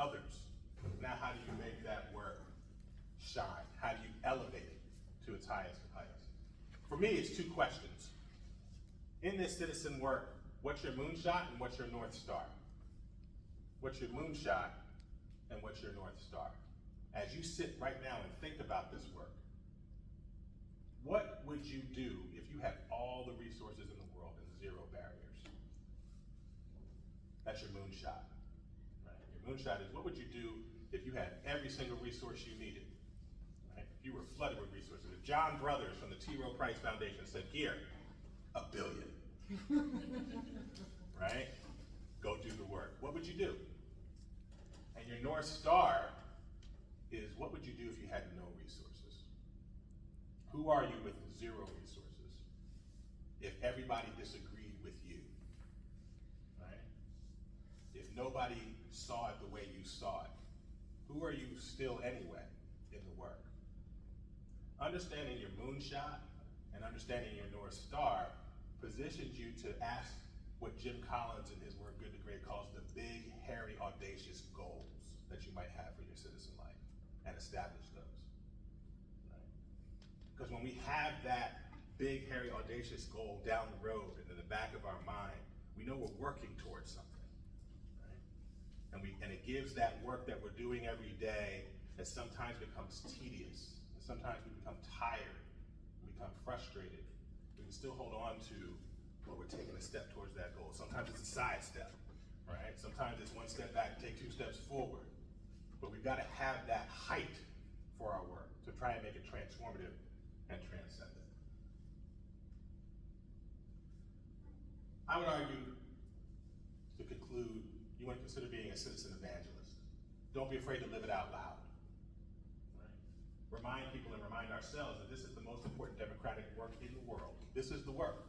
others. Now how do you make that work shine? How do you elevate it to its highest of heights? For me, it's two questions. In this citizen work, what's your moonshot and what's your North Star? What's your moonshot and what's your North Star? As you sit right now and think about this work, what would you do if you had all the resources in the world and zero barriers? That's your moonshot. Right? Your moonshot is, what would you do if you had every single resource you needed? Right? If you were flooded with resources. If John Brothers from the T. Rowe Price Foundation said, here, $1 billion. Right? Go do the work. What would you do? And your North Star is, what would you do if you had no resources? Who are you with zero resources? If everybody disagreed with you, right? If nobody saw it the way you saw it, who are you still anyway in the work? Understanding your moonshot and understanding your North Star positions you to ask what Jim Collins in his work Good to Great calls the big, hairy, audacious goals that you might have for your citizen life, and establish those. Right? Because when we have that big, hairy, audacious goal down the road and in the back of our mind, we know we're working towards something. Right? And it gives that work that we're doing every day that sometimes becomes tedious, and sometimes we become tired, we become frustrated. We can still hold on to, well, we're taking a step towards that goal. Sometimes it's a side step, right? Sometimes it's one step back and take 2 steps forward. But we've got to have that height for our work to try and make it transformative and transcendent. I would argue, to conclude, you want to consider being a citizen evangelist. Don't be afraid to live it out loud. Right? Remind people and remind ourselves that this is the most important democratic work in the world. This is the work.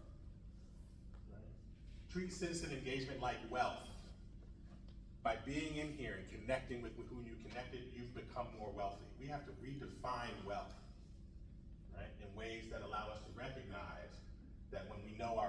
Right? Treat citizen engagement like wealth. By being in here and connecting with whom you connected, you've become more wealthy. We have to redefine wealth, right, in ways that allow us to recognize that when we know our